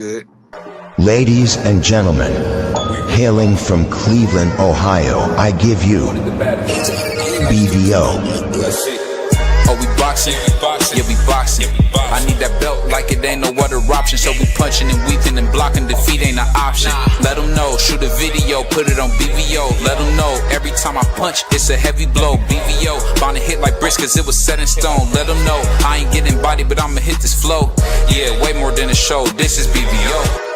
Good. Ladies and gentlemen, hailing from Cleveland, Ohio, I give you BVO. Oh, we boxing? Yeah, we boxing. I need that belt like it ain't no other option. So we punching and weaving and blocking. Defeat ain't an option. Let them know. Shoot a video, put it on BVO. Let them know. Every time I punch, it's a heavy blow. BVO, bound to hit like bricks cause it was set in stone. Let them know. I ain't getting body, but I'ma hit this flow. Yeah, way more than a show. This is BVO.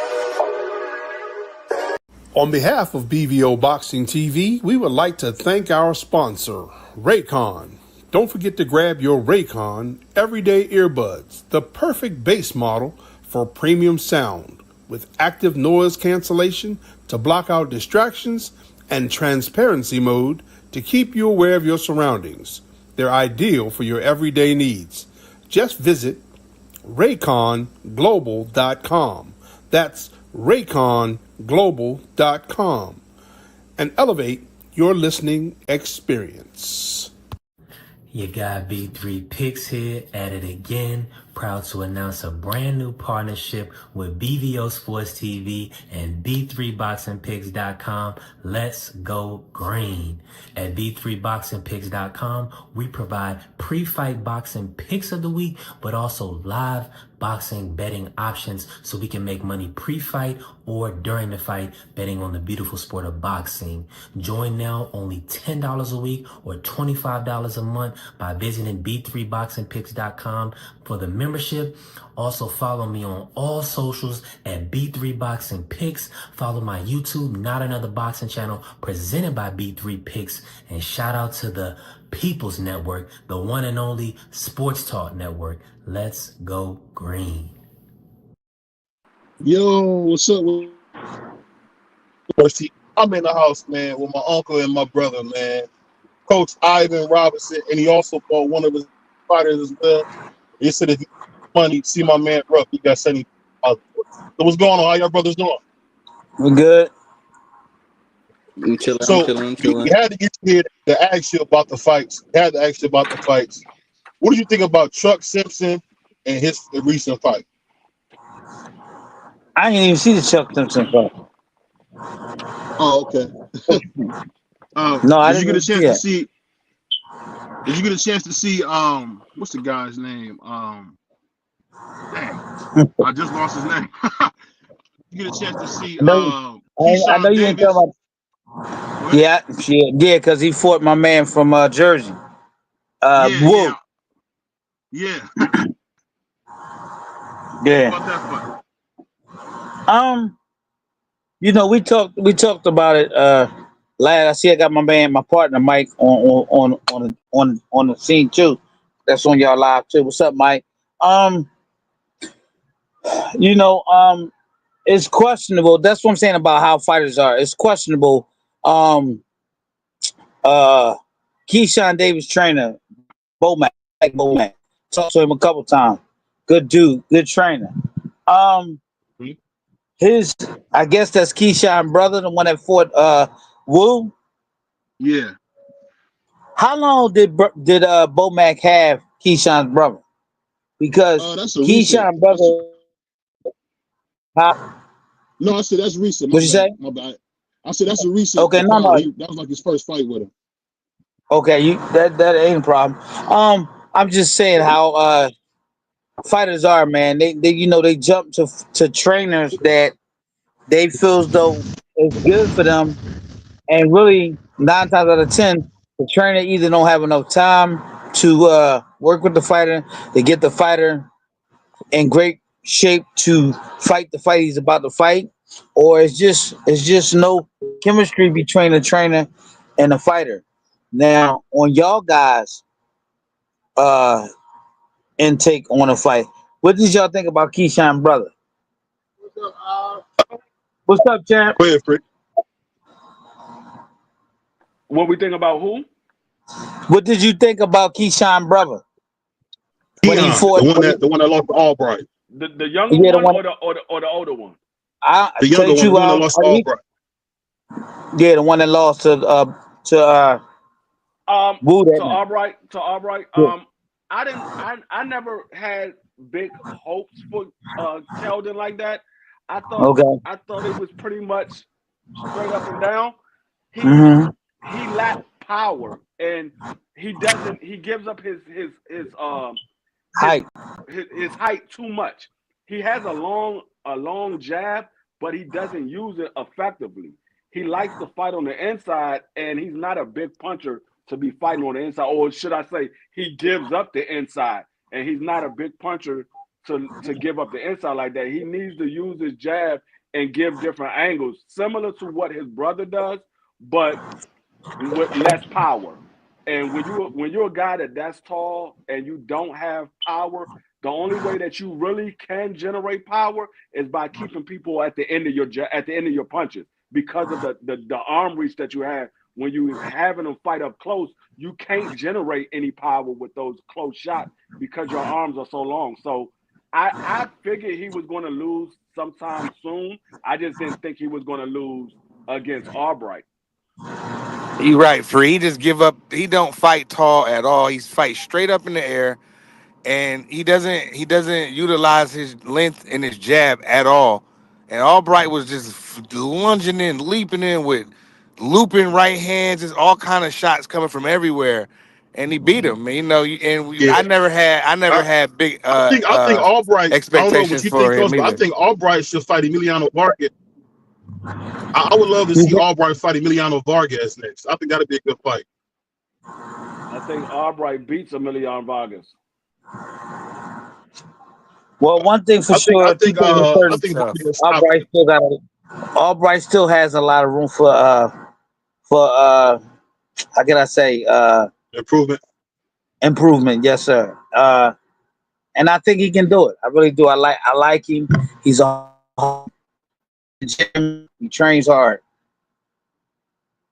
On behalf of BVO Boxing TV, we would like to thank our sponsor, Raycon. Don't forget to grab your Raycon Everyday Earbuds, the perfect bass model for premium sound, with active noise cancellation to block out distractions and transparency mode to keep you aware of your surroundings. They're ideal for your everyday needs. Just visit rayconglobal.com. That's rayconglobal.com and elevate your listening experience. You got B3 Picks here at it again. Proud to announce a brand new partnership with BVO Sports TV and B3BoxingPicks.com. Let's go green. At B3BoxingPicks.com, we provide pre-fight boxing picks of the week, but also live boxing betting options so we can make money pre-fight or during the fight betting on the beautiful sport of boxing. Join now, only $10 a week or $25 a month by visiting B3BoxingPicks.com for the membership. Also follow me on all socials at B3 Boxing Picks. Follow my YouTube, Not Another Boxing channel, presented by B3 Picks. And shout out to the People's Network, the one and only Sports Talk Network. Let's go green. Yo, what's up? I'm in the house, man, with my uncle and my brother, man. Coach Ivan Robinson, and he also fought one of his fighters as well. He said if you money, see my man Ruff, he got 70. So what's going on? How y'all brothers doing? We're good. I'm chilling. We had to get you here to ask you about the fights. What do you think about Chuck Simpson and his recent fight? I didn't even see the Chuck Simpson fight. Oh, okay. No, I did you didn't get a chance see to it. see? Did you get a chance to see? What's the guy's name? Dang, I just lost his name. You get a chance to see? I know you didn't tell about. Yeah, because he fought my man from Jersey. Woo. Yeah. Yeah. What about that fight? We talked about it. Last I see, I got my partner Mike on the scene too. That's on y'all live too. What's up, Mike? It's questionable. That's what I'm saying about how fighters are. It's questionable. Keyshawn Davis trainer, Bomac. Talked to him a couple times. Good dude, good trainer. I guess that's Keyshawn brother, the one that fought Wu. Yeah. How long did Bomac have Keyshawn's brother? Because Keyshawn brother. No, I said that's recent. What you say? My bad. I said that's a recent. Okay, no. That was like his first fight with him. Okay, that ain't a problem. I'm just saying how fighters are, man. They jump to trainers that they feel as though it's good for them, and really 9 times out of 10, the trainer either don't have enough time to work with the fighter to get the fighter in great shape to fight the fight he's about to fight, or it's just no chemistry between the trainer and the fighter. Now, on y'all guys' intake on a fight, what did y'all think about Keyshawn brother? What's up, champ? Go ahead, Frick. What we think about who? What did you think about Keyshawn brother? When he fought, the one that lost to Albright. The younger one or the older one? The younger one, the one that lost to Albright. Yeah, the one that lost to Wu. To Albright. Yeah. I never had big hopes for Keldon like that. I thought Okay. I thought it was pretty much straight up and down. He Mm-hmm. he lacked power, and he gives up his Height. his height too much. He has a long jab, but he doesn't use it effectively. He likes to fight on the inside, and he's not a big puncher to be fighting on the inside. Or should I say, he gives up the inside, and he's not a big puncher to give up the inside like that. He needs to use his jab and give different angles, similar to what his brother does, but with less power. And when you're a guy that's tall and you don't have power, the only way that you really can generate power is by keeping people at the end of your punches because of the arm reach that you have. When you having them fight up close, you can't generate any power with those close shots because your arms are so long. So I figured he was going to lose sometime soon. I just didn't think he was going to lose against Albright. You right, Free. He just give up. He don't fight tall at all. He's fight straight up in the air, and he doesn't utilize his length and his jab at all. And Albright was just lunging in, leaping in with looping right hands, just all kind of shots coming from everywhere, and he beat him. You know, Yeah, I never I, had big I think Albright. I don't know what expectations you for think, him Coach, but I either. think Albright should fight Emiliano Vargas. I would love to see Albright fight Emiliano Vargas next. I think that'd be a good fight. I think Albright beats Emiliano Vargas. Well, one thing for I think I sure, two think things uh for I certain. think Tough. Vargas stopped Albright him. still got Albright still has a lot of room for how can I say Improvement. improvement. Yes, sir. And I think he can do it. I really do. I like him. He's a gym. He trains hard.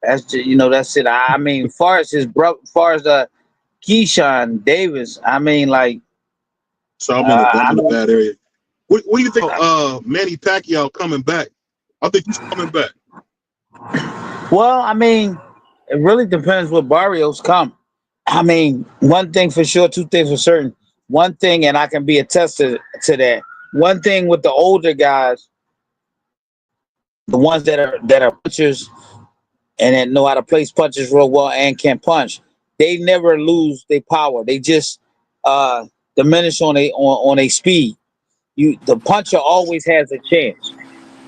That's just, that's it. I mean, far as his bro, far as Keyshawn Davis, I mean, like, So I'm I in a mean, bad area. What do you think of Manny Pacquiao coming back? I think he's coming back. well, I mean, it really depends what Barrios come. I mean, one thing for sure, two things for certain. One thing, and I can be attested to that. One thing with the older guys, the ones that are punchers and that know how to place punches real well and can punch, they never lose their power. They just uh diminish on a speed. The puncher always has a chance.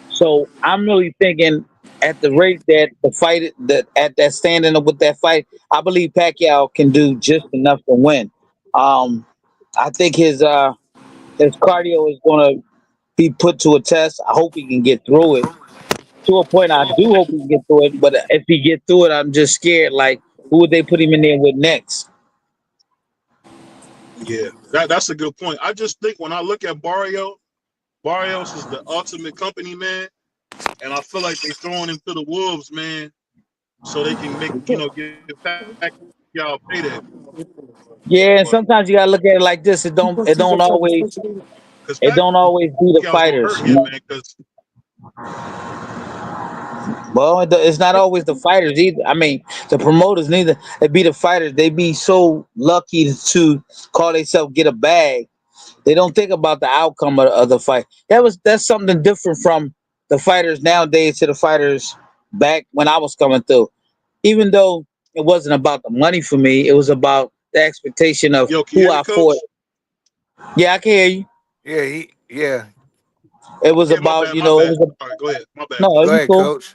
So I'm really thinking at the rate that the fight that at that standing up with that fight, I believe Pacquiao can do just enough to win. Um, I think his cardio is going to be put to a test. I hope he can get through it. To a point, I do hope he can get through it. But if he get through it, I'm just scared. Like, who would they put him in there with next? Yeah, that's a good point. I just think when I look at Barrios is the ultimate company man, and I feel like they throwing him to the wolves, man, so they can give Pacquiao payday. Yeah, and But sometimes you gotta look at it like this. because It don't always be the Pacquiao's gonna fighters. hurt him, man, because Well, it's not always the fighters either. I mean, the promoters neither. It be the fighters. They be so lucky to call themselves get a bag. They don't think about the outcome of the fight. That's something different from the fighters nowadays to the fighters back when I was coming through. Even though it wasn't about the money for me, it was about the expectation of yo, can you who hear me, I fought. Coach? Yeah, I can hear you. Yeah. It was Yeah, my about bad, you my know it bad. was a, All right, go ahead. My bad, no, Go Coach. you ahead, cool. Coach.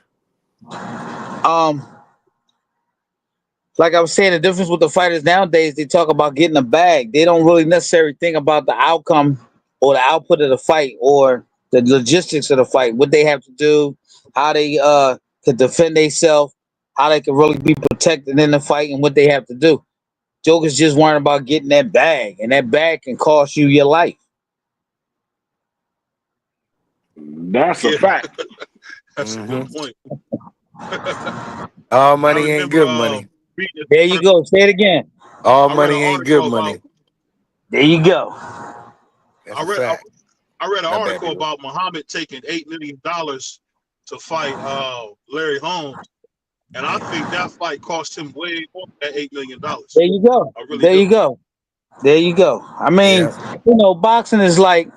Um, like I was saying, the difference with the fighters nowadays, they talk about getting a bag. They don't really necessarily think about the outcome or the output of the fight or the logistics of the fight, what they have to do, how they could defend themselves, how they could really be protected in the fight, and what they have to do. Jokers just worrying about getting that bag, and that bag can cost you your life. That's a Yeah, fact. that's a good Hmm. point. All I money ain't remember good money. reading this There you article. go. Say it again. All I read an money ain't good article about money. There you go. That's I a read I, fact. I read an My bad, article people. about Muhammad taking $8 million to fight Larry Holmes, and I think that fight cost him way more than $8 million. There you go. I really There do. you go. There you go. I mean, Yeah. boxing is like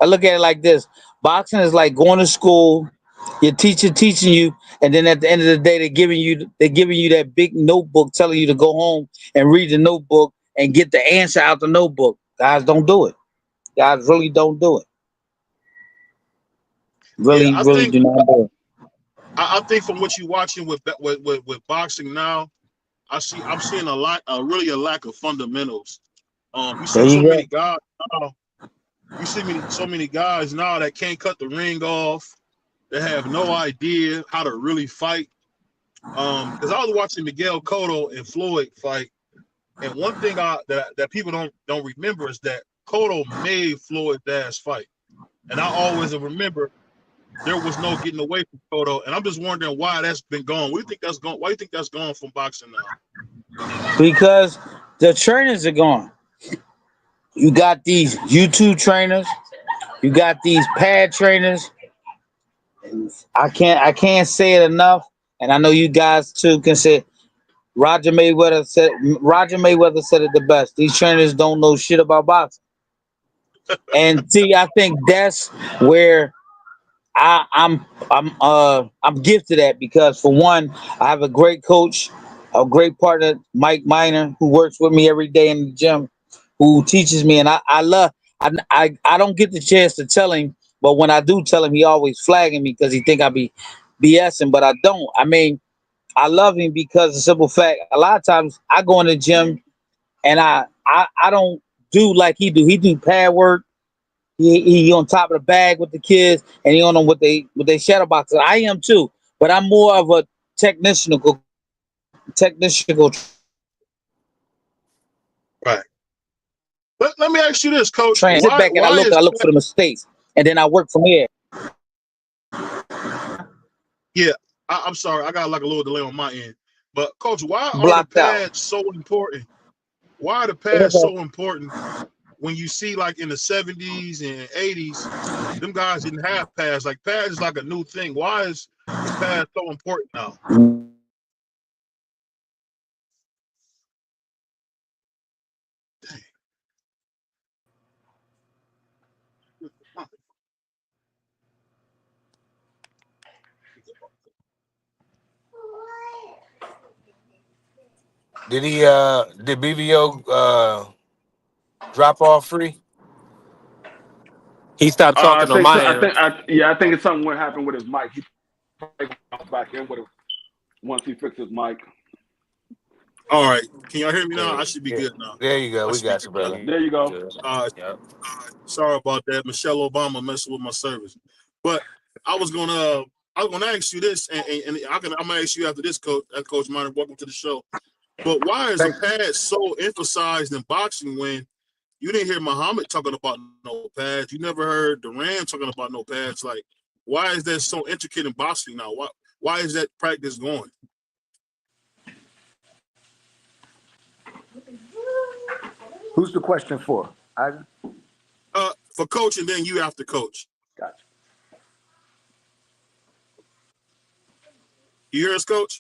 I look at it like this. Boxing is like going to school, your teacher teaching you, and then at the end of the day, they're giving you that big notebook, telling you to go home and read the notebook and get the answer out the notebook. Guys, don't do it. Guys, really don't do it. Yeah, Really, I really think do not do it. I think from what you're watching with boxing now, I'm seeing really a lack of fundamentals. You There see so you many go. guys now. You see so many guys now that can't cut the ring off. That have no idea how to really fight. Because I was watching Miguel Cotto and Floyd fight, and one thing that people don't remember is that Cotto made Floyd's ass fight, and I always remember there was no getting away from Cotto, and I'm just wondering why that's been gone. What do you think that's gone? Why do you think that's gone from boxing now? Because the trainers are gone. You got these YouTube trainers. You got these pad trainers. I can't say it enough, and I know you guys too can say it. Roger Mayweather said it the best. These trainers don't know shit about boxing. And see, I think that's where I'm gifted at, because for one, I have a great coach, a great partner, Mike Miner, who works with me every day in the gym, who teaches me, and I love. I don't get the chance to tell him, but when I do tell him, he always flagging me because he think I be BSing, but I don't. I mean, I love him because the simple fact, a lot of times I go in the gym and I don't do like he do. He do pad work. He on top of the bag with the kids, and he on them with they shadow boxing. I am too, but I'm more of a technical technical. Right. Let me ask you this, Coach. Train. Sit back and I Why look. is I look for the mistakes, and then I work from here. yeah? I'm sorry, I got like a little delay on my end, but Coach, why are the Blocked out. pads so important? Why are the pads so important when you see like in the 70s and 80s, them guys didn't have pads. Like pads is like a new thing. Why is the pad so important now? Did BVO drop off free? He stopped I talking on think so. my end. I think it's something what happened with his mic. He probably bounced back in with it once he fixed his mic. All right, can y'all hear me now? I Okay. should be Yeah. good now. There you go. My We got speaker you, better. brother. There you go. Good. Uh, Yep. Sorry about that. Michelle Obama messing with my service. But I was gonna ask you this, and I'm gonna ask you after this, Coach. Coach Minor, welcome to the show. But why is the pad so emphasized in boxing when you didn't hear Muhammad talking about no pads? You never heard Duran talking about no pads. Like, why is that so intricate in boxing now? Why is that practice going? Who's the question for? Ivan? For Coach, and then you after Coach. Gotcha. You hear us, Coach?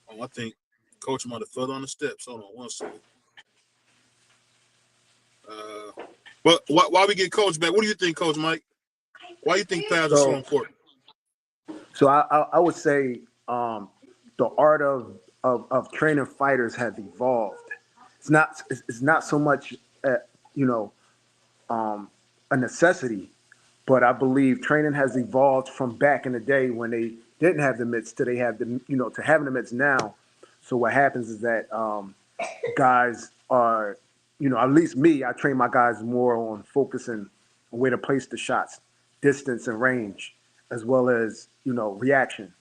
Oh, I think Coach might have fell on the steps. Hold on one second. But why we get Coach back? What do you think, Coach Mike? Why do you think pads are so important? So I would say the art of training fighters has evolved. It's not so much you know a necessity, but I believe training has evolved from back in the day when they didn't have the mitts to they have the to having the mitts now. So what happens is that guys are, at least me, I train my guys more on focusing on where to place the shots, distance and range, as well as, reaction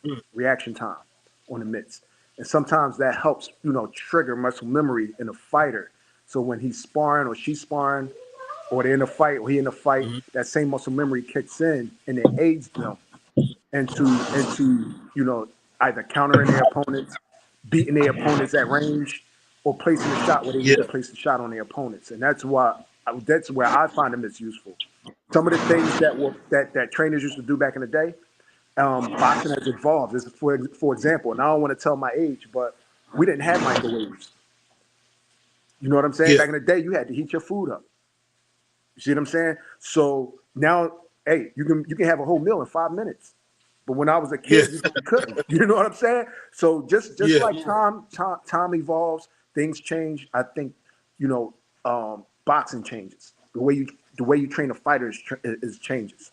time on the mitts. And sometimes that helps, trigger muscle memory in a fighter. So when he's sparring or she's sparring, or they're in a fight or he in a fight, that same muscle memory kicks in and it aids them into either countering their opponents, beating their opponents at range, or placing a shot where they need Yeah, to place the shot on their opponents. And that's where I find them as useful. Some of the things that trainers used to do back in the day, boxing has evolved. For example, and I don't want to tell my age, but we didn't have microwaves. You know what I'm saying? yeah, Back in the day, you had to heat your food up. You see what I'm saying? So now, hey, you can have a whole meal in 5 minutes. But when I was a Yeah, kid, you couldn't. You know what I'm saying? So just yeah. like time evolves, things change. I think, boxing changes. The way you train a fighter is changes.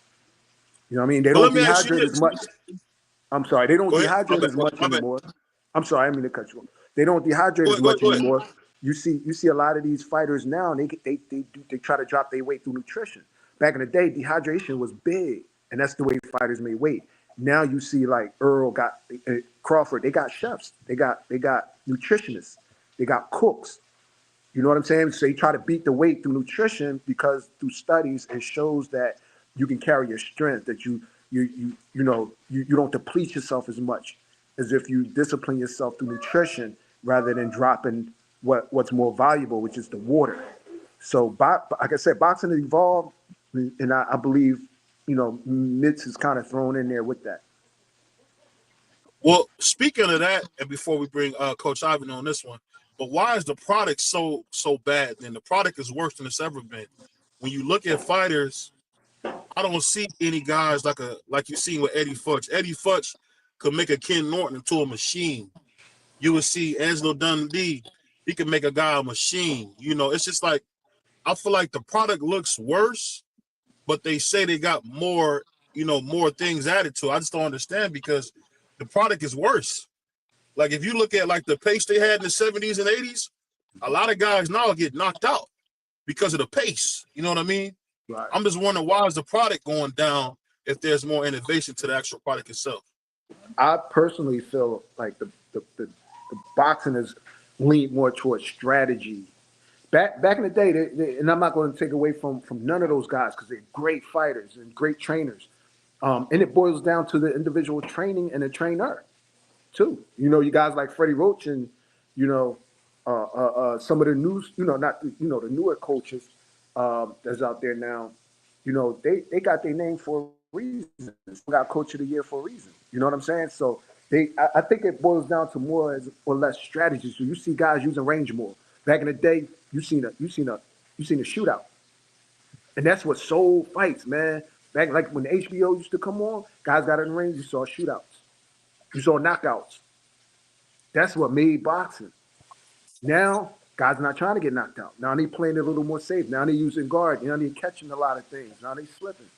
You know what I mean? They But don't let me ask you dehydrate as this. much. I'm sorry, they don't Go ahead. My dehydrate bad. as much My bad. anymore. I'm sorry, I didn't mean to cut you off. They don't dehydrate Go as ahead. Go ahead. much Go ahead. anymore. You see a lot of these fighters now, and they try to drop their weight through nutrition. Back in the day, dehydration was big, and that's the way fighters made weight. Now you see like Earl got Crawford. They got chefs. They got nutritionists. They got cooks. You know what I'm saying? So they try to beat the weight through nutrition because through studies it shows that you can carry your strength, that you don't deplete yourself as much as if you discipline yourself through nutrition rather than dropping what's more valuable, which is the water. So, like I said, boxing has evolved, and I believe Mitz is kind of thrown in there with that. Well, speaking of that, and before we bring Coach Ivan on this one, but why is the product so bad? Then the product is worse than it's ever been. When you look at fighters, I don't see any guys like you seen with Eddie Futch. Eddie Futch could make a Ken Norton into a machine. You would see Angelo Dundee. He could make a guy a machine. It's just like I feel like the product looks worse, but they say they got more things added to it. I just don't understand because the product is worse. Like if you look at like the pace they had in the 70s and 80s, a lot of guys now get knocked out because of the pace. You know what I mean? Right. I'm just wondering why is the product going down if there's more innovation to the actual product itself. I personally feel like the boxing has leaned more towards strategy. Back in the day, and I'm not going to take away from none of those guys because they're great fighters and great trainers. And it boils down to the individual training and the trainer too. You guys like Freddie Roach and you know some of the new, not the newer coaches that's out there now. They got their name for a reason. They got Coach of the Year for a reason. You know what I'm saying? So I think it boils down to more or less strategy. So you see guys using range more. Back in the day, you seen a shootout, and that's what sold fights, man. Back like when the HBO used to come on, guys got in the range. You saw shootouts, you saw knockouts. That's what made boxing. Now guys not trying to get knocked out. Now they playing it a little more safe. Now they using guard. Now they catching a lot of things. Now they slipping.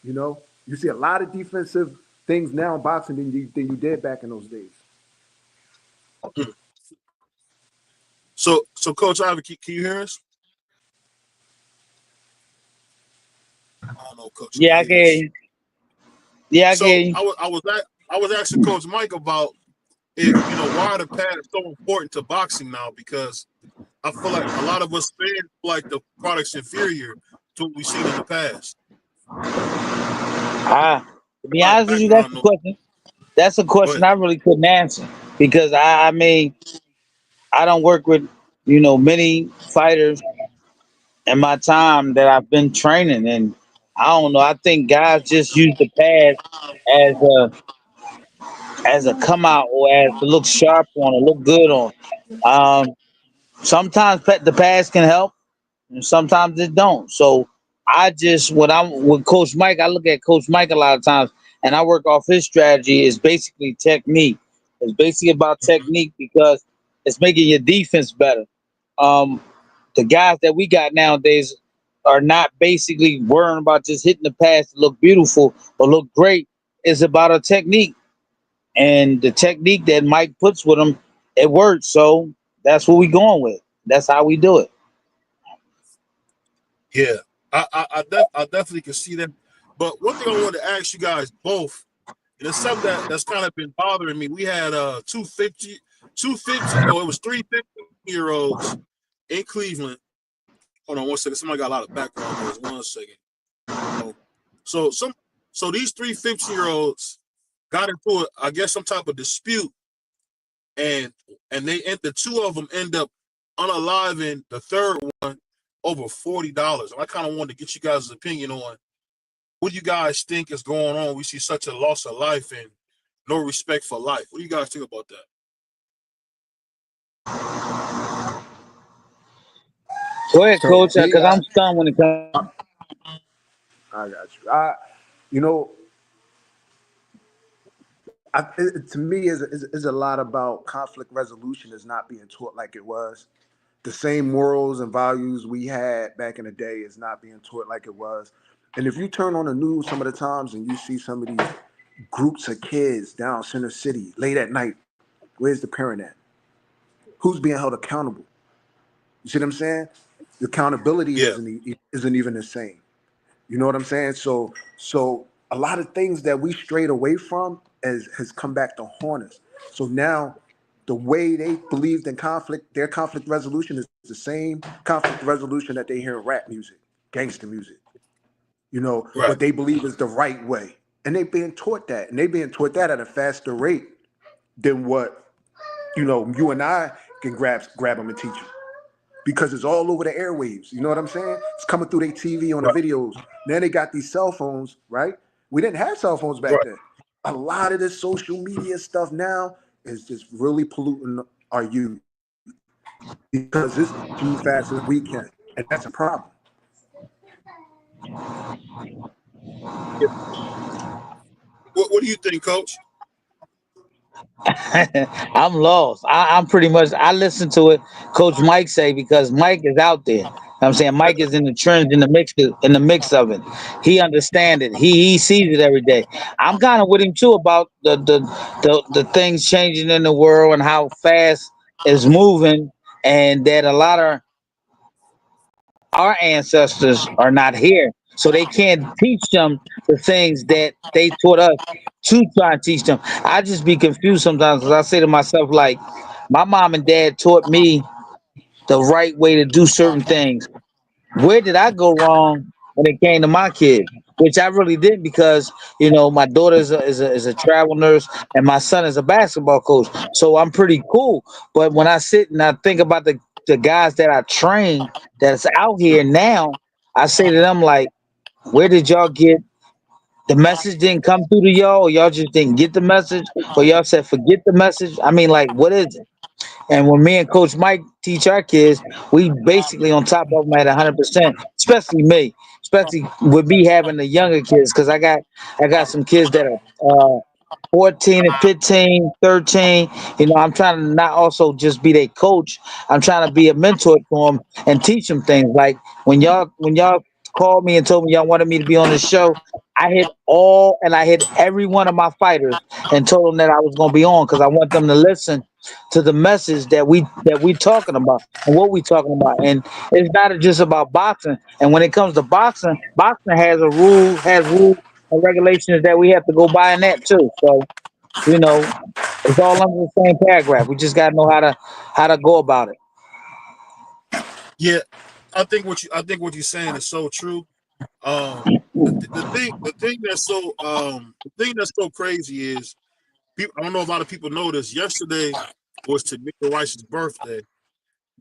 You see a lot of defensive things now in boxing than you did back in those days. So Coach Ivan, can you hear us? I don't know, Coach, Yeah, can I hear us. can. Yeah, I So can. I was asking Coach Mike about if why are the pads so important to boxing now? Because I feel like a lot of us fans feel like the product's inferior to what we've seen in the past. To be A lot of honest with you, that's background a noise. question. That's a Go question ahead. I really couldn't answer because I mean I don't work with many fighters in my time that I've been training, and I don't know. I think guys just use the pad as a come out or as to look sharp on or look good on. Um, Sometimes the pads can help, and sometimes it don't. So I just when I'm with Coach Mike, I look at Coach Mike a lot of times, and I work off his strategy. Is basically technique. It's basically about Mhm. technique because it's making your defense better. Um, the guys that we got nowadays are not basically worrying about just hitting the pass to look beautiful or look great. It's about a technique, and the technique that Mike puts with them, it works. So that's what we going with. That's how we do it. Yeah, I definitely can see that. But one thing I wanted to ask you guys both, and it's something that's kind of been bothering me. We had it was three 50-year-olds in Cleveland. Hold on one second. Somebody got a lot of background noise. 1 second. Oh, so these three 50-year-olds got into I guess some type of dispute, and the two of them end up unaliving the third one over $40. And I kind of wanted to get you guys' opinion on what do you guys think is going on. We see such a loss of life and no respect for life. What do you guys think about that? Go ahead, So coach, because I'm stunned when it comes. I got you. You know, to me, is a lot about conflict resolution is not being taught like it was. The same morals and values we had back in the day is not being taught like it was. And if you turn on the news some of the times and you see some of these groups of kids down center city late at night, where's the parent at? Who's being held accountable? You see what I'm saying? The accountability Yeah. isn't even the same. You know what I'm saying? So a lot of things that we strayed away from has come back to haunt us. So now the way they believed in conflict, their conflict resolution is the same conflict resolution that they hear in rap music, gangster music. You know, Right. what they believe is the right way. And they've been taught that. And they've been taught that at a faster rate than what, you and I can grab them and teach them. Because it's all over the airwaves. You know what I'm saying? It's coming through their TV on the Right. videos. Now they got these cell phones, right? We didn't have cell phones back Right. then. A lot of this social media stuff now is just really polluting our youth because it's too fast as we can. And that's a problem. What do you think, Coach? I'm lost. I'm pretty much. I listen to it, Coach Mike say because Mike is out there. I'm saying Mike is in the trend, in the mix of it. He understands it. He sees it every day. I'm kind of with him too about the things changing in the world and how fast it's moving, and that a lot of our ancestors are not here, so they can't teach them the things that they taught us to try and teach them. I just be confused sometimes because I say to myself, like, my mom and dad taught me the right way to do certain things. Where did I go wrong when it came to my kid? Which I really did because my daughter is a travel nurse and my son is a basketball coach. So I'm pretty cool. But when I sit and I think about the guys that I train that's out here now, I say to them like, where did y'all get the message didn't come through to y'all, or y'all just didn't get the message, or y'all said forget the message? I mean, like, what is it? And when me and Coach Mike teach our kids, we basically on top of them at 100%. Especially me, especially with me having the younger kids, because I got some kids that are 14 and 15, 13. I'm trying to not also just be their coach. I'm trying to be a mentor to them and teach them things. Like when y'all called me and told me y'all wanted me to be on the show, I hit every one of my fighters and told them that I was going to be on because I want them to listen to the message that we talking about and what we talking about. And it's not just about boxing. And when it comes to boxing, boxing has rules and regulations that we have to go by in that too. So it's all under the same paragraph. We just gotta know how to go about it. Yeah, I think what you're saying is so true. The thing that's so crazy is people. I don't know if a lot of people know this. Yesterday was Tamika Rice's birthday,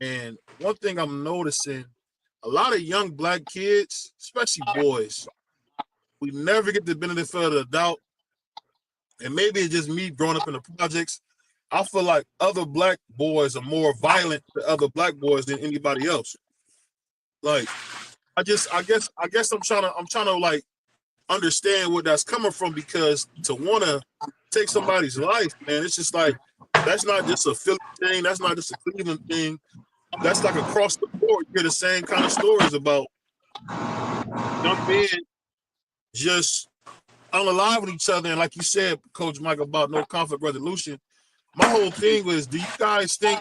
and one thing I'm noticing, a lot of young black kids, especially boys, we never get the benefit of the doubt. And maybe it's just me growing up in the projects. I feel like other black boys are more violent to other black boys than anybody else. Like I guess I'm trying to like understand where that's coming from because to want to take somebody's life, man, it's just like that's not just a Philly thing. That's not just a Cleveland thing. That's like across the board. You hear the same kind of stories about young men just unaliving each other. And like you said, Coach Mike, about no conflict resolution. My whole thing was, do you guys think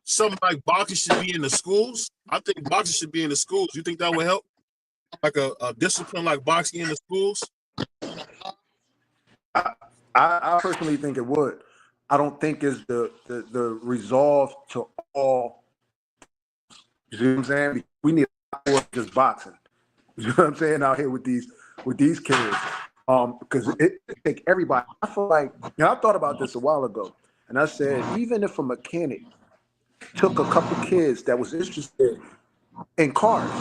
something like boxing should be in the schools? I think boxing should be in the schools. You think that would help? Like a discipline like boxing in the schools? I, I personally think it would. I don't think it's the resolve to all. You see what I'm saying? We need more than just boxing. You know what I'm saying out here with these kids, because it take everybody. I feel like I thought about this a while ago, and I said even if a mechanic took a couple kids that was interested in cars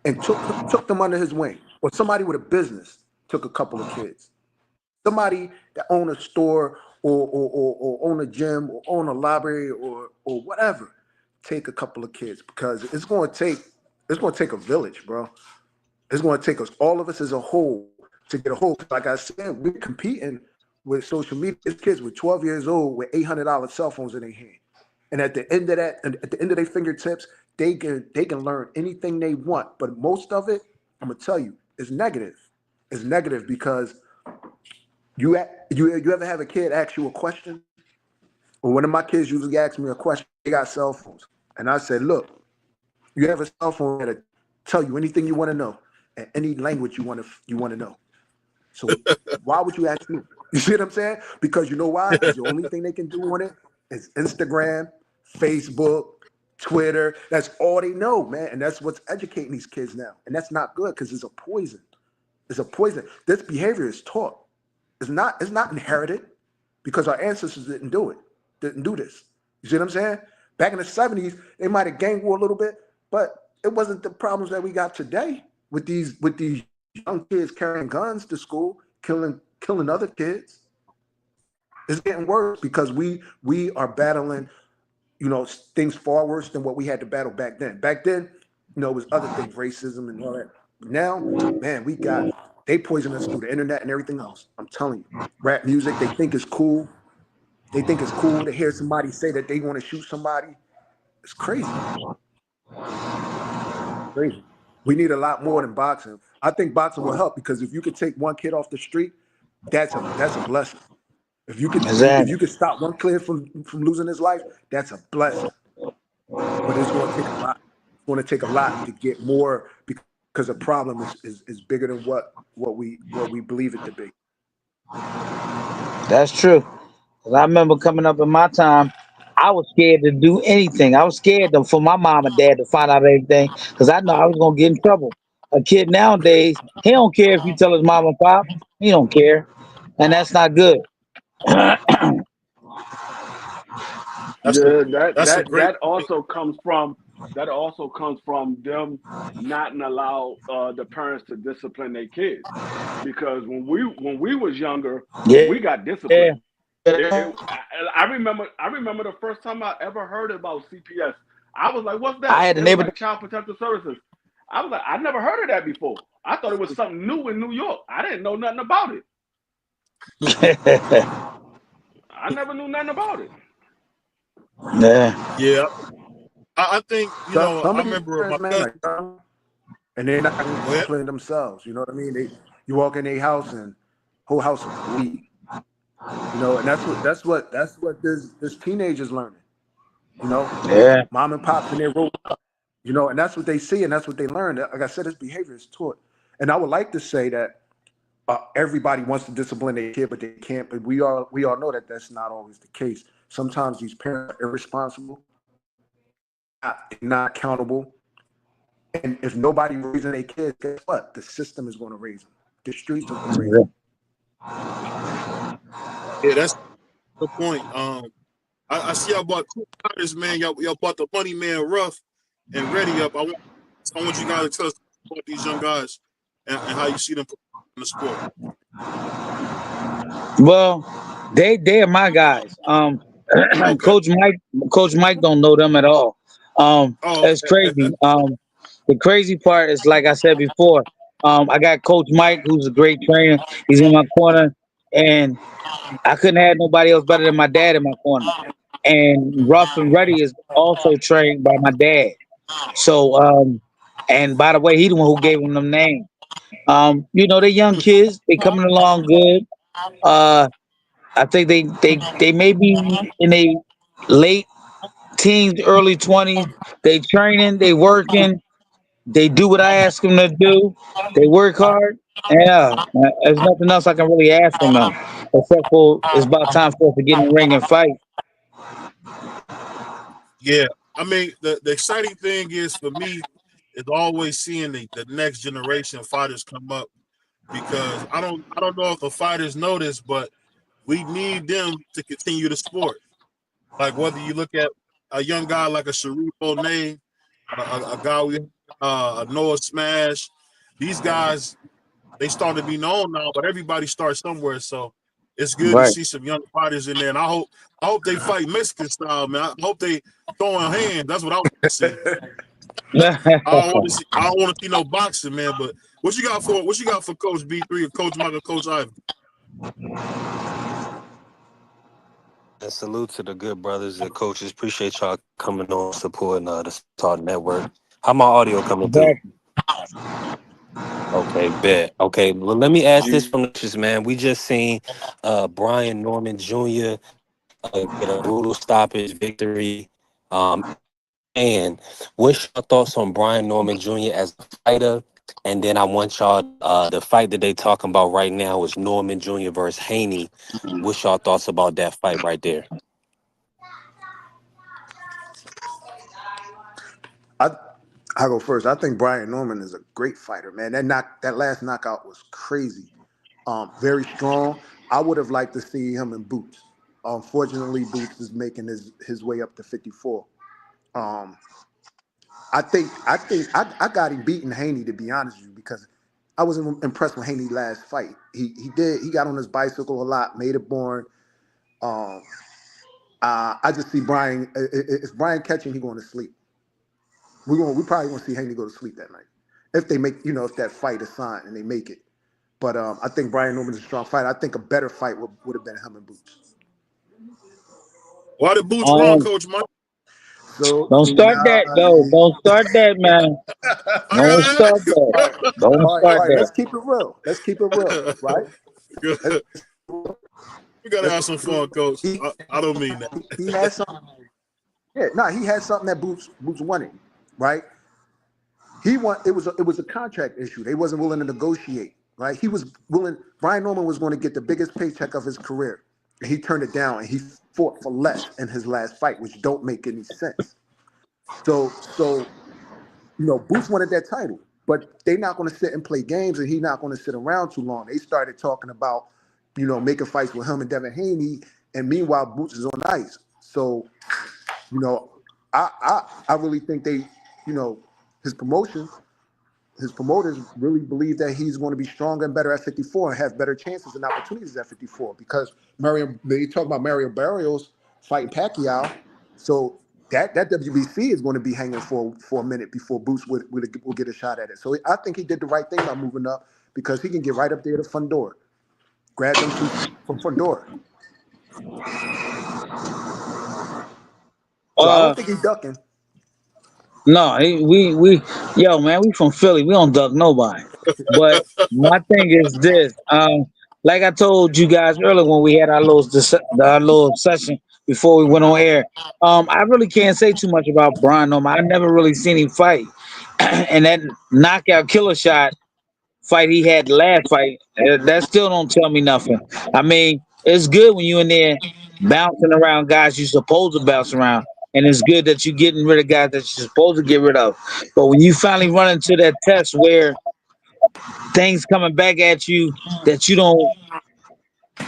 and took them under his wing, or somebody with a business took a couple of kids, somebody that own a store or own a gym or own a library or whatever, take a couple of kids because it's going to take a village, bro. It's going to take us, all of us as a whole, to get a hold. Like I said, we're competing with social media. It's kids with 12 years old with $800 cell phones in their hand. And at the end of that, at the end of their fingertips, they can learn anything they want. But most of it, I'm gonna tell you, is negative. It's negative because you ever have a kid ask you a question? Or one of my kids usually asks me a question. They got cell phones, and I said, "Look, you have a cell phone that'll tell you anything you want to know, and any language you want to know. So why would you ask me? You see what I'm saying? Because you know why? Because the only thing they can do on it is Instagram, Facebook, Twitter. That's all they know, man. And that's what's educating these kids now. And that's not good because it's a poison. It's a poison. This behavior is taught. It's not inherited because our ancestors didn't do it. Didn't do this. You see what I'm saying? Back in the 70s, they might have gang war a little bit, but it wasn't the problems that we got today with these young kids carrying guns to school, killing other kids. It's getting worse because we are battling, things far worse than what we had to battle back then. Back then, it was other things, racism and all that. Now, man, they poison us through the internet and everything else. I'm telling you, rap music, they think it's cool. They think it's cool to hear somebody say that they want to shoot somebody. It's crazy. Crazy. We need a lot more than boxing. I think boxing will help because if you could take one kid off the street, that's a blessing. If you could stop one kid from losing his life, that's a blessing. But it's going to take a lot. It's going to take a lot to get more because the problem is bigger than what we believe it to be. That's true. 'Cause I remember coming up in my time, I was scared to do anything. I was scared for my mom and dad to find out everything because I know I was gonna get in trouble. A kid nowadays, he don't care if you tell his mom and pop. He don't care, and that's not good. That's a that's a great That point. also comes from them not allow the parents to discipline their kids, because when we was younger, Yeah, we got yeah. disciplined. I remember the first time I ever heard about CPS. I was like, "What's I that?" had a They was neighbor. like Child Protective Services. I was like, "I never heard of that before. I thought it was something new in New York. I didn't know nothing about it. I never knew nothing about it." Yeah, Yeah, I think Some I of these remember my parents, man, cousin. are young, and they're not going to Go ahead. discipline themselves. You know what I mean? You walk in their house and whole house will bleed. And that's what this teenagers learning. yeah. Mom and pops and they roll up. And that's what they see and that's what they learn. Like I said, this behavior is taught. And I would like to say that everybody wants to discipline their kid, but they can't. But we all know that that's not always the case. Sometimes these parents are irresponsible, not accountable. And if nobody raising their kids, guess what? The system is going to raise them. The streets are going to raise them. Yeah, that's the point. I see y'all bought two fighters, man. Y'all bought the Money Man Rough and Ready Up. I want you guys to tell us about these young guys and how you see them in the sport. Well, they are my guys. Okay. Coach Mike don't know them at all. Oh, That's crazy. okay. The crazy part is, like I said before, I got Coach Mike, who's a great trainer. He's in my corner, and I couldn't have nobody else better than my dad in my corner. And Rough and Ready is also trained by my dad. So, and by the way, he the one who gave him them names. They're young kids. They coming along good. Uh, I think they may be in a late teens, early 20s. They training, they working, they do what I ask them to do. They work hard. Yeah, there's nothing else I can really ask from them except for it's about time for us to get in the ring and fight. Yeah. I mean, the exciting thing is for me is always seeing the next generation of fighters come up because I don't know if the fighters know this, but we need them to continue the sport. Like whether you look at a young guy like a Sharif O'Neill, a guy a Noah Smash, these guys they start to be known now, but everybody starts somewhere. So it's good to Right. see some young fighters in there, and I hope they fight Mexican style, man. I hope they throwing hands. That's what I want to see. I don't want to see no boxing, man, but What you got for Coach B3 or Coach Michael, Coach Ivan? And salute to the good brothers and coaches. Appreciate y'all coming on, supporting the Talk Network. How my audio coming through? Exactly. Okay, bet. Okay, well, let me ask this from the just man. We just seen Brian Norman Jr. Get a brutal stoppage victory. And what's your thoughts on Brian Norman Jr. as a fighter? And then I want y'all the fight that they talking about right now is Norman Jr. versus Haney. What's y'all thoughts about that fight right there? I go first. I think Brian Norman is a great fighter, man. That last knockout was crazy. Very strong. I would have liked to see him in Boots. Unfortunately, Boots is making his way up to 54. Um, I got him beating Haney, to be honest with you, because I was impressed with Haney last fight. He got on his bicycle a lot, made it boring. Um, I just see Brian. If Brian catching, he going to sleep. We probably gonna see Haney go to sleep that night if they make if that fight is signed and they make it. But I think Brian Norman's a strong fighter. I think a better fight would have been him and Boots. Why did Boots run, Coach Mike? So Don't see start now, that, though. Don't start that, man. I Don't gotta start that. all right, Don't all start right. that. Let's keep it real. Let's keep it real, ask. right? Let's, We gotta let's have some fun, Coach. he, I don't mean that. he had something. Yeah, no, he had something that Boots wanted, right? It was a contract issue. They wasn't willing to negotiate, right? He was willing. Brian Norman was going to get the biggest paycheck of his career, and he turned it down, and he fought for less in his last fight, which don't make any sense. So Boots wanted that title, but they're not going to sit and play games, and he's not going to sit around too long. They started talking about, making fights with him and Devin Haney, and meanwhile Boots is on ice. So, you know, I really think his promotion, his promoters really believe that he's going to be stronger and better at 54 and have better chances and opportunities at 54 because they talk about Mario Barrios fighting Pacquiao. So that WBC is going to be hanging for a minute before Boots will get a shot at it. So I think he did the right thing by moving up because he can get right up there to Fundora, grab them two from Fundora. So I don't think he's ducking. No, yo, man, we from Philly. We don't duck nobody. But my thing is this. Like I told you guys earlier when we had our little session before we went on air. I really can't say too much about Brian Norman. I never really seen him fight, and that knockout killer shot fight he had the last fight, that still don't tell me nothing. I mean, it's good when you in there bouncing around guys you're supposed to bounce around, and it's good that you're getting rid of guys that you're supposed to get rid of. But when you finally run into that test where things coming back at you that you don't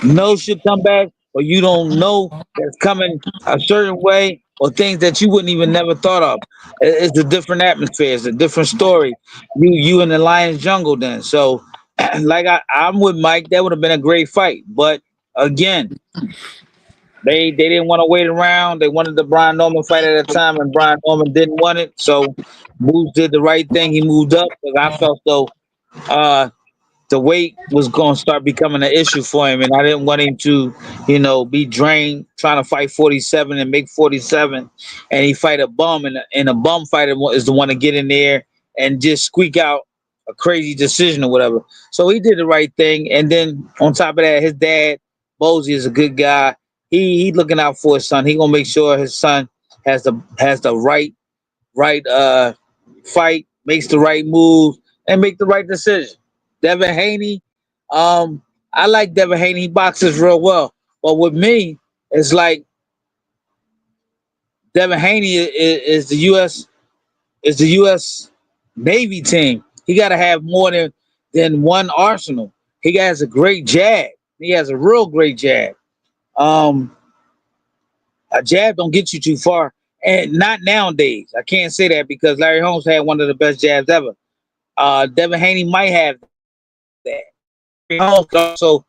know should come back, or you don't know that's coming a certain way, or things that you wouldn't even never thought of. It's a different atmosphere. It's a different story. You in the lion's jungle then. So, like I'm with Mike. That would have been a great fight. But again, they didn't want to wait around. They wanted the Brian Norman fight at a time, and Brian Norman didn't want it. So, Boots did the right thing. He moved up because I felt though. The weight was going to start becoming an issue for him, and I didn't want him to, be drained trying to fight 47 and make 47, and he fight a bum, and a bum fighter is the one to get in there and just squeak out a crazy decision or whatever. So he did the right thing, and then on top of that, his dad Bozy is a good guy. He looking out for his son. He gonna make sure his son has the right fight, makes the right move, and make the right decision. Devin Haney, I like Devin Haney. He boxes real well, but with me, it's like Devin Haney is the U.S. Navy team. He got to have more than one arsenal. He has a great jab. He has a real great jab. Um, a jab don't get you too far, and not nowadays. I can't say that because Larry Holmes had one of the best jabs ever. Devin Haney might have that. Holmes also,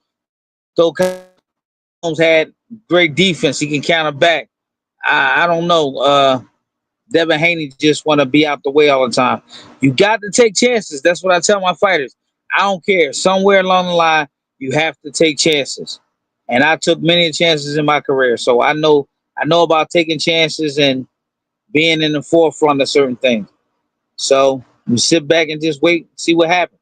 though Holmes had great defense, he can counter back. I don't know. Devin Haney just want to be out the way all the time. You got to take chances. That's what I tell my fighters. I don't care. Somewhere along the line, you have to take chances. And I took many chances in my career, so I know about taking chances and being in the forefront of certain things. So you sit back and just wait, see what happens.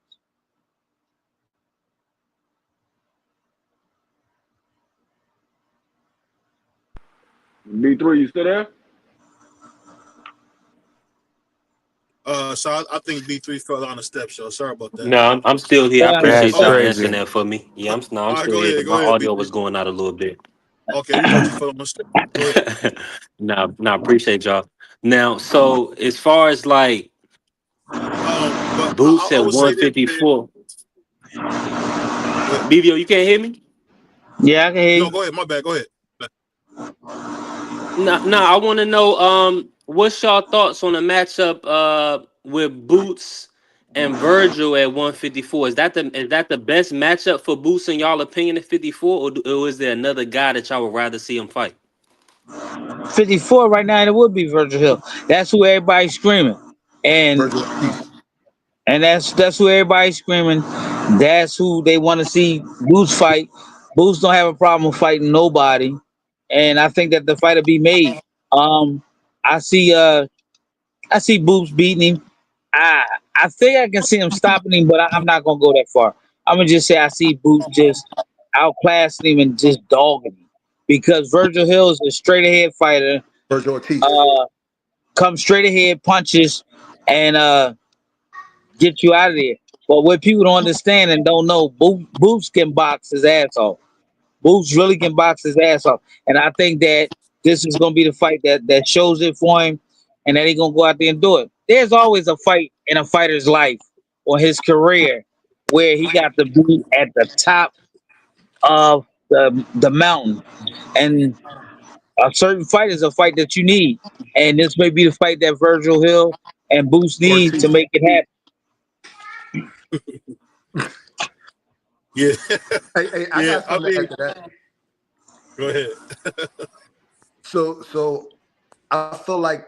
B3, you still there? So I think B3 fell on the step, so sorry about that. No, I'm still here. I Yeah, no, appreciate That's no. y'all answering crazy. that for me. Yeah, I'm All right, still go here ahead, because go my ahead, audio B3. was going out a little bit. Okay, we thought you fell on the step. Go ahead. Nah, appreciate y'all. Now, so as far as like But Boots I at would say this, man. 154, Go ahead. BVO, you can't hear me? Yeah, I can hear No, you. go ahead. My bad. Go ahead. No, I want to know what's y'all thoughts on the matchup with Boots and Virgil at 154? Is that the best matchup for Boots in y'all opinion at 54, or is there another guy that y'all would rather see him fight? 54 right now, and it would be Virgil Hill. That's who everybody's screaming. And Virgil Ortiz. and that's who everybody's screaming. That's who they want to see Boots fight. Boots don't have a problem fighting nobody. And I think that the fight will be made. Um I see I see Boots beating him. I I think I can see him stopping him, but I'm not gonna go that far. I'm gonna just say I see Boots just outclassing him and just dogging him. Because Virgil Hill is a straight ahead fighter. Virgil Ortiz. Uh Comes straight ahead, punches, and get you out of there. But what people don't understand and don't know, Boots can box his ass off. Boots really can box his ass off. And I think that this is gonna be the fight that shows it for him and that he's gonna go out there and do it. There's always a fight in a fighter's life or his career where he got to be at the top of the mountain. And a certain fight is a fight that you need. And this may be the fight that Virgil Hill and Boots need to Ortiz. make it happen. Yeah, Hey, I yeah. got I something to mean, add to that. go ahead. So I feel like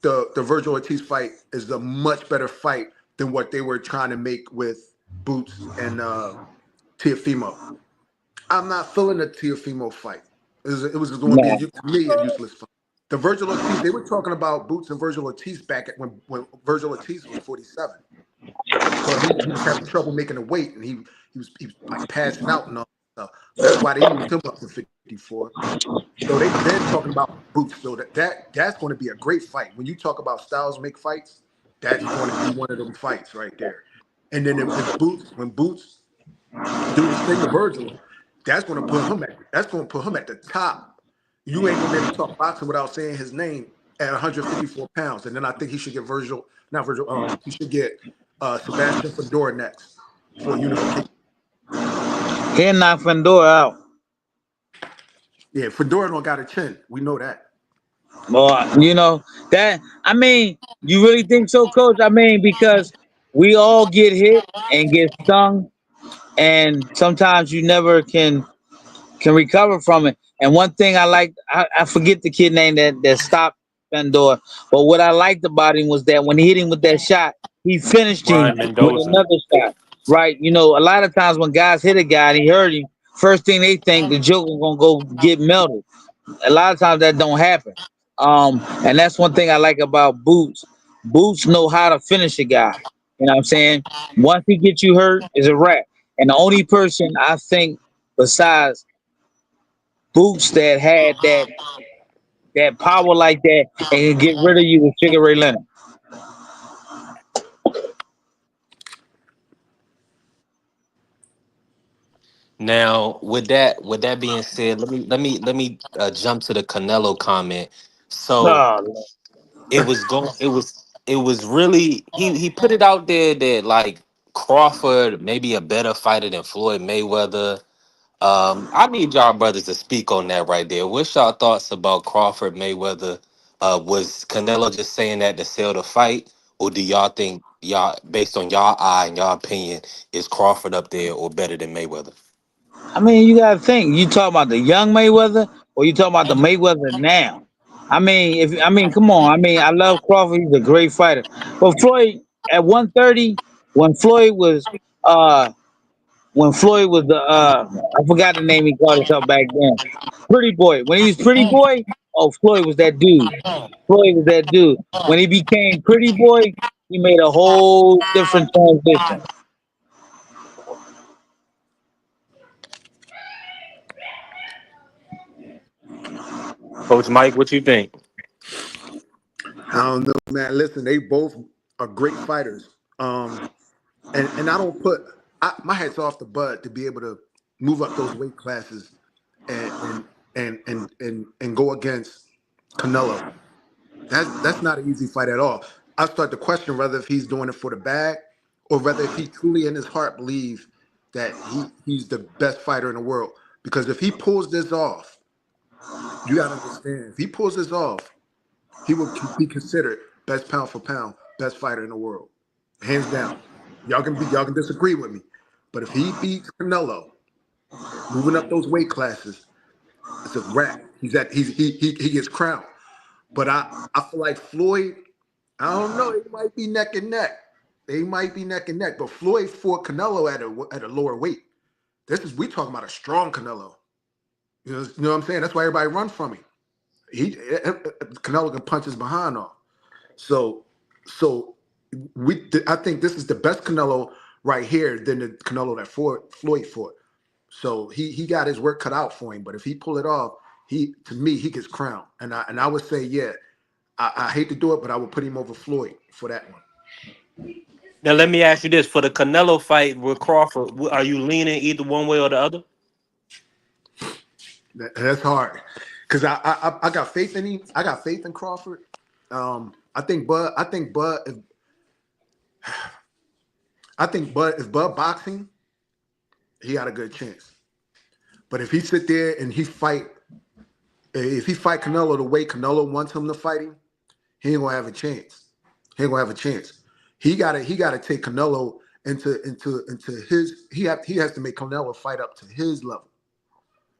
the Virgil Ortiz fight is a much better fight than what they were trying to make with Boots and Teofimo. I'm not feeling the Teofimo fight. It was going to be No. to me a useless fight. The Virgil Ortiz, they were talking about Boots and Virgil Ortiz back at when Virgil Ortiz was 47. But he was having trouble making the weight, and he was like passing out and all that stuff. So that's why they moved him up to 54. So they've been talking about Boots. So that's going to be a great fight. When you talk about styles make fights, that's going to be one of them fights right there. And then when Boots do his thing to Virgil, that's going to put him at the top. You ain't gonna be able to talk boxing without saying his name at 154 pounds. And then I think he should get Virgil, not Virgil. He should get Sebastian Fedor next for unification. He'll knock Fandora out. Yeah, Fedor don't got a chin. We know that. Well, that. I mean, you really think so, Coach? I mean, because we all get hit and get stung, and sometimes you never can recover from it. And one thing I like, I forget the kid name that stopped Fandor, but what I liked about him was that when he hit him with that shot, he finished him Brian with Mendoza. another shot. Right? A lot of times when guys hit a guy and he hurt him, first thing they think the joker gonna go get melted. A lot of times that don't happen. And that's one thing I like about Boots. Boots know how to finish a guy. You know what I'm saying? Once he gets you hurt, is a wrap. And the only person I think besides Boots that had that power like that and can get rid of you was Sugar Ray Leonard. Now, with that being said, let me jump to the Canelo comment. So Oh, it was really he put it out there that like Crawford may be a better fighter than Floyd Mayweather. I need y'all brothers to speak on that right there. What's y'all thoughts about Crawford Mayweather? Was Canelo just saying that to sell the fight, or do y'all think y'all, based on y'all eye and y'all opinion, is Crawford up there or better than Mayweather? I mean, you gotta think. You talking about the young Mayweather or you talking about the Mayweather now? Come on. I love Crawford. He's a great fighter. But Floyd at 130, when Floyd was uh the I forgot the name he called himself back then. Pretty boy. When he was pretty boy, oh Floyd was that dude. Floyd was that dude. When he became pretty boy, he made a whole different transition. Coach Mike, what you think? I don't know, man. Listen, they both are great fighters. And I don't put my hat's off to Bud to be able to move up those weight classes and go against Canelo. That's not an easy fight at all. I start to question whether if he's doing it for the bag or whether if he truly in his heart believes that he's the best fighter in the world. Because if he pulls this off, you gotta understand, if he pulls this off, he will be considered best pound for pound, best fighter in the world. Hands down. Y'all can disagree with me. But if he beats Canelo, moving up those weight classes, it's a wrap. He gets crowned. But I feel like Floyd, I don't know, it might be neck and neck. They might be neck and neck. But Floyd fought Canelo at a lower weight. We talking about a strong Canelo. You know what I'm saying? That's why everybody runs from him. Canelo can punch his behind off. So I think this is the best Canelo right here than the Canelo that Floyd fought. So he got his work cut out for him. But if he pull it off, he gets crowned. And I would say, yeah, I hate to do it, but I would put him over Floyd for that one. Now let me ask you this: for the Canelo fight with Crawford, are you leaning either one way or the other? That's hard because I got faith in him. I got faith in Crawford. I think Bud. If Bud boxing, he got a good chance. But if he sit there and if he fight Canelo the way Canelo wants him to fight him, he ain't gonna have a chance. He ain't gonna have a chance. He gotta take Canelo into his. He has to make Canelo fight up to his level.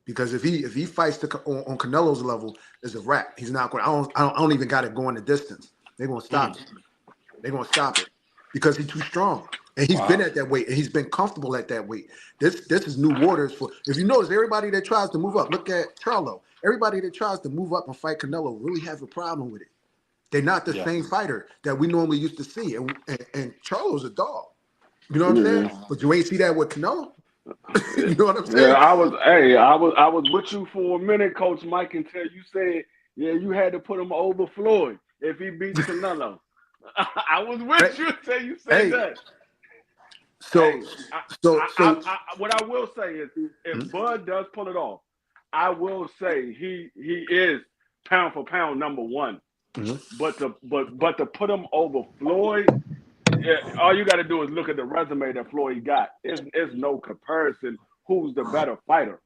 Because if he fights on Canelo's level, it's a wrap. He's not going. I don't even got it going the distance. They're gonna stop it. They're gonna stop it because he's too strong, and he's been at that weight, and he's been comfortable at that weight. This is new waters for. If you notice, everybody that tries to move up, look at Charlo. Everybody that tries to move up and fight Canelo really has a problem with it. They're not the same fighter that we normally used to see, and Charlo's a dog. You know what I'm saying? But you ain't see that with Canelo. You know what I'm saying? Yeah, I was with you for a minute, Coach Mike, until you said, yeah, you had to put him over Floyd if he beats Canelo. I was with you until you said that. What I will say is, if Bud does pull it off, I will say he is pound for pound number one. But to put him over Floyd, all you got to do is look at the resume that Floyd got. It's no comparison. Who's the better fighter?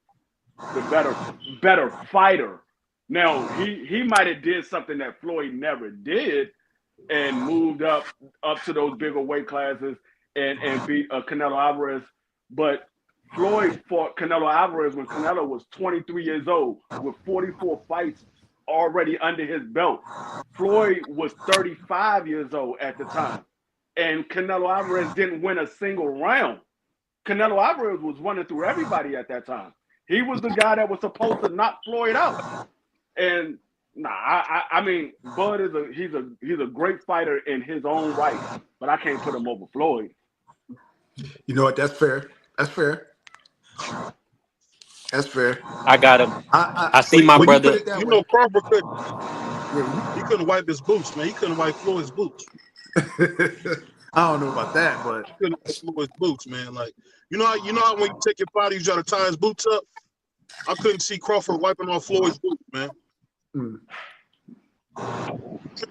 The better fighter. Now he might have did something that Floyd never did, and moved up to those bigger weight classes and beat Canelo Alvarez. But Floyd fought Canelo Alvarez when Canelo was 23 years old with 44 fights already under his belt. Floyd was 35 years old at the time. And Canelo Alvarez didn't win a single round. Canelo Alvarez was running through everybody at that time. He was the guy that was supposed to knock Floyd out. And I mean, Bud he's a great fighter in his own right, but I can't put him over Floyd. You know what? That's fair. That's fair. That's fair. I got him. I see my brother. You know, Crawford couldn't wipe his boots, man. He couldn't wipe Floyd's boots. I don't know about that, but he couldn't wipe Floyd's boots, man. Like you know how when you take your body, you try to tie his boots up. I couldn't see Crawford wiping off Floyd's boots, man.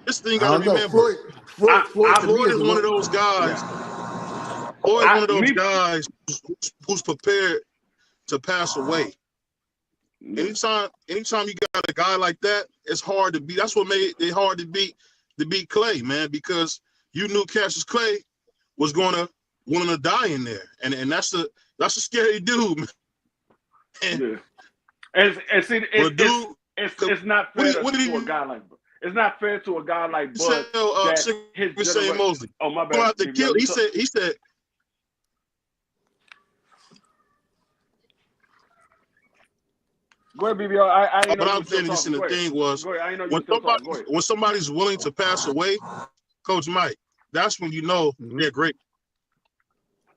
This thing got to remember. Floyd is one of those guys. Floyd is one of those guys who's prepared to pass away. Anytime you got a guy like that, it's hard to beat. That's what made it hard to beat Clay, man, because you knew Cassius Clay was going to die in there, and that's a scary dude, man. And see, it's not fair What did to a he guy like it's not fair to a guy like say? Bud that his Shane generation. Mosley. Oh my You gonna bad, have to BBO. kill. He said. Go ahead, BBO. I didn't know But you I'm were still saying this, talking. and the Go ahead. thing was Go ahead. I didn't know you were still talking. Go ahead. when somebody's willing to pass away, Coach Mike, that's when you know they're great.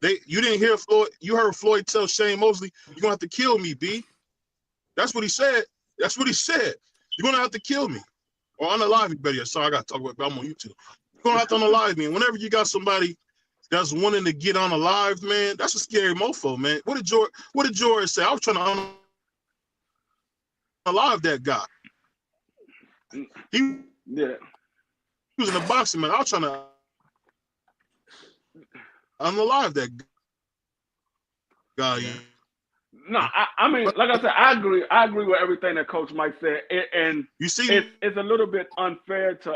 You didn't hear Floyd. You heard Floyd tell Shane Mosley, "You're gonna have to kill me, B." That's what he said. That's what he said. You're gonna have to kill me or unalive me. Better yet. Sorry, I got to talk about. I'm on YouTube. You're gonna have to unalive me. And whenever you got somebody that's wanting to get unalive, man, that's a scary mofo, man. What did George say? I was trying to unalive that guy. He was in the boxing, man. I was trying to unalive that guy. No, I mean, like I said, I agree with everything that Coach Mike said, and you see, it's a little bit unfair to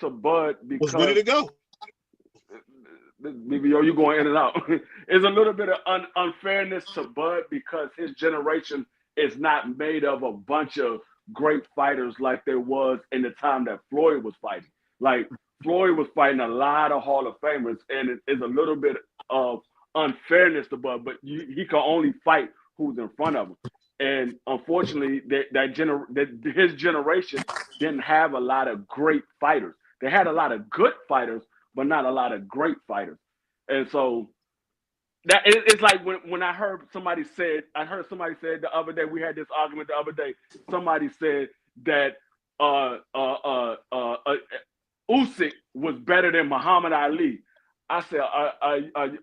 Bud because was ready to go. BBO, you going in and out. It's a little bit of unfairness to Bud because his generation is not made of a bunch of great fighters like there was in the time that Floyd was fighting. Like Floyd was fighting a lot of Hall of Famers, and it is a little bit of unfairness to Bud, but he can only fight who's in front of him. And unfortunately, his generation didn't have a lot of great fighters. They had a lot of good fighters, but not a lot of great fighters. And so that it's like when I heard somebody said the other day, we had this argument the other day. Somebody said that Usyk was better than Muhammad Ali. I said,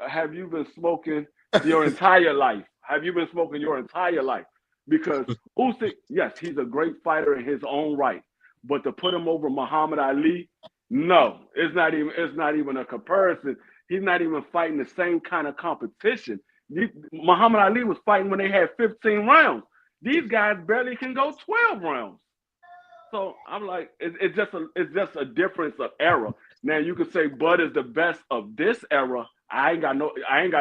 have you been smoking your entire life? Have you been smoking your entire life? Because Usyk, yes, he's a great fighter in his own right, but to put him over Muhammad Ali, no, it's not even a comparison. He's not even fighting the same kind of competition. Muhammad Ali was fighting when they had 15 rounds. These guys barely can go 12 rounds. So I'm like, it's just a difference of era. Now you could say Bud is the best of this era. I ain't got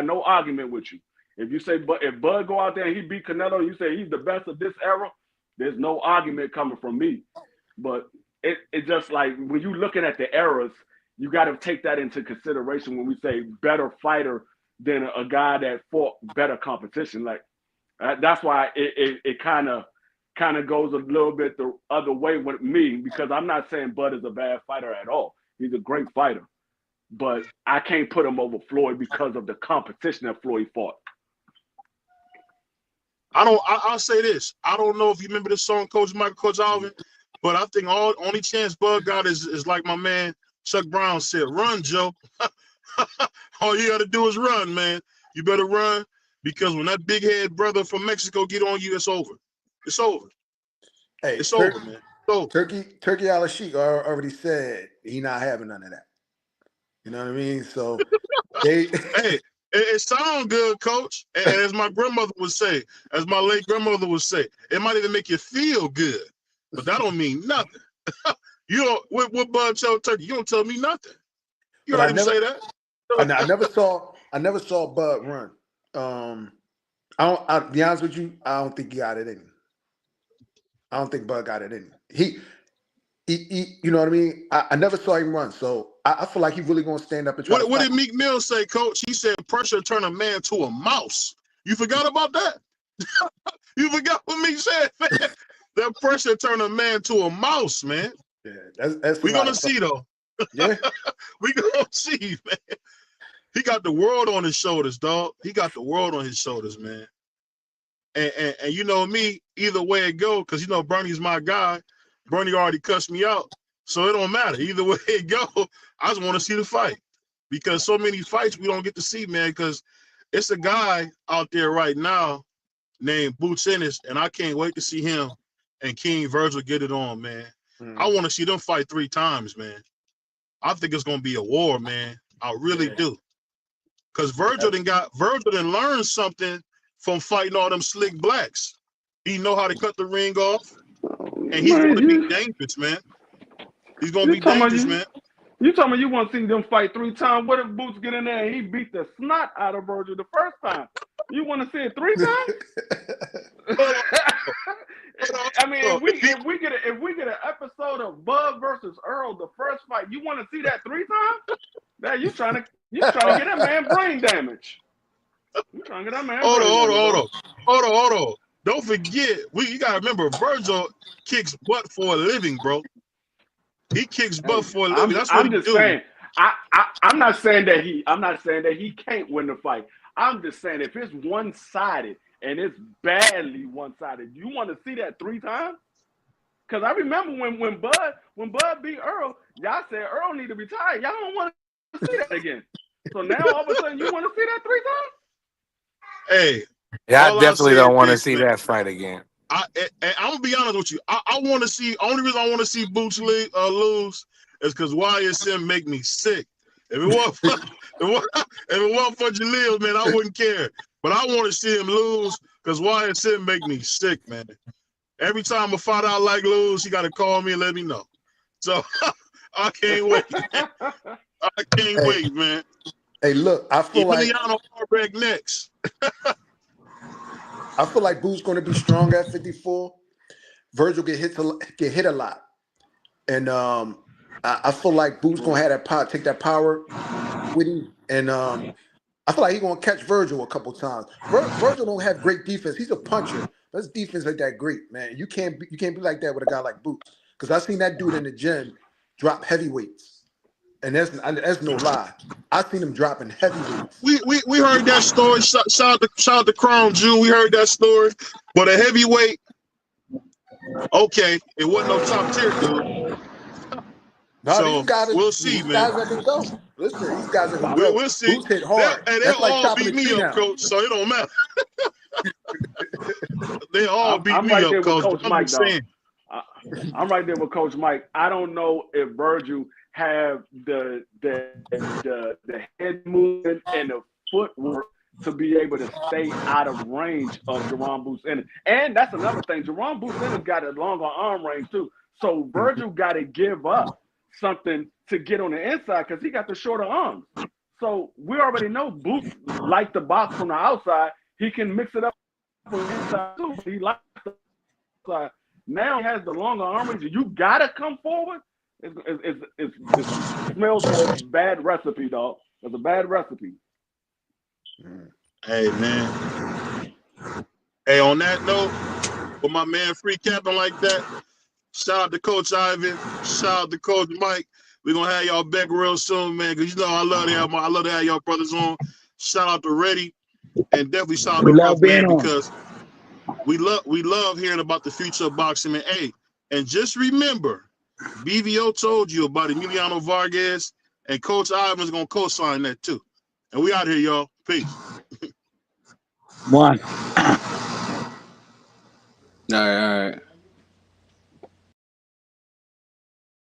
no argument with you. If you say if Bud go out there and he beat Canelo, and you say he's the best of this era, there's no argument coming from me. But it's just like when you're looking at the eras, you got to take that into consideration when we say better fighter than a guy that fought better competition. Like that's why it kind of goes a little bit the other way with me, because I'm not saying Bud is a bad fighter at all. He's a great fighter, but I can't put him over Floyd because of the competition that Floyd fought. I'll say this. I don't know if you remember this song, Coach Ivan, but I think only chance Bud got is like my man Chuck Brown said, run, Joe. All you got to do is run, man. You better run, because when that big head brother from Mexico get on you, it's over. It's over. Hey, it's over, man. So Turkey Al-Sheikh already said he not having none of that. You know what I mean? So hey, it sounds good, Coach. And as my grandmother would say, as my late grandmother would say, it might even make you feel good, but that don't mean nothing. You don't. What Bud tell Turkey? You don't tell me nothing. You heard him say that. I never saw Bud run. I'll be honest with you. I don't think he got it in him. I don't think Bud got it in him. He you know what I mean? I never saw him run, so I feel like he's really gonna stand up and try. What did Meek Mill say, Coach? He said pressure turn a man to a mouse. You forgot about that? You forgot what Meek said, man? That pressure turn a man to a mouse, man. Yeah, that's we're gonna see though. Yeah, we gonna see, man. He got the world on his shoulders, dog. He got the world on his shoulders, man. And you know me, either way it go, because you know Bernie's my guy. Bernie already cussed me out, so it don't matter. Either way it go, I just want to see the fight, because so many fights we don't get to see, man. Because it's a guy out there right now named Boots Ennis, and I can't wait to see him and King Virgil get it on, man. I want to see them fight 3 times, man. I think it's gonna be a war, man. I really do. Because Virgil done learned something from fighting all them slick blacks. He know how to cut the ring off, and he's going to be dangerous, man. He's going to be dangerous, man. You told me you want to see them fight 3 times. What if Boots get in there and he beat the snot out of Virgil the first time? You want to see it 3 times? I mean, if we get an episode of Bud versus Earl, the first fight, you want to see that 3 times? Now you trying to get that man brain damage. You trying to get that man brain damage. Hold on. Don't forget, you gotta remember, Virgil kicks butt for a living, bro. He kicks butt for a living. That's what he do. Saying, I'm not saying that he can't win the fight. I'm just saying if it's one-sided and it's badly one-sided, you want to see that 3 times? Because I remember when Bud beat Earl, y'all said Earl need to retire. Y'all don't want to see that again. So now all of a sudden you want to see that 3 times? Hey, yeah, I definitely don't want to see that fight again. I'm gonna be honest with you. I want to see. Only reason I want to see Boots lose is because YSM make me sick. If it wasn't for Jaleel, man, I wouldn't care. But I want to see him lose because YSM make me sick, man. Every time a fight I like lose, he got to call me and let me know. So I can't wait. I can't wait, man. Hey, look, I feel like Emiliano next. I feel like Boo's going to be strong at 54. Virgil get hit a lot, and I feel like Boo's going to have that power, take that power with him, and I feel like he's going to catch Virgil a couple times. Virgil don't have great defense. He's a puncher, but his defense ain't that great, man. You can't be like that with a guy like Boots, because I seen that dude in the gym drop heavyweights, and that's no lie. I seen him dropping heavyweights. We heard that story. Shout out to Crown Jewel. We heard that story. But a heavyweight, okay, it wasn't no top tier dude. No, so we'll see, these man. Guys that can go. Listen, these guys that can go. We'll see. Boots hit hard. They'll all beat me up, coach. So it don't matter. They all beat me up, coach. I'm saying. I'm right there with Coach Mike. I don't know if Virgil have the head movement and the footwork to be able to stay out of range of Jerome Boots Ennis. And that's another thing. Jerome Boots Ennis got a longer arm range too. So Virgil got to give up something to get on the inside because he got the shorter arms. So we already know Boots like the box from the outside. He can mix it up from the inside too. He likes the outside. Now he has the longer arm range. You got to come forward. It smells like a bad recipe, dog. It's a bad recipe. Hey, man. Hey, on that note, with my man free capping like that, shout out to Coach Ivan. Shout out to Coach Mike. We're gonna have y'all back real soon, man. Cause you know I love to have y'all brothers on. Shout out to Reddy and definitely shout out to Ruff, man, because we love hearing about the future of boxing, man. Hey, and just remember, BVO told you about Emiliano Vargas, and Coach Ivan's gonna co-sign that too. And we out here, y'all. Peace. One. All right.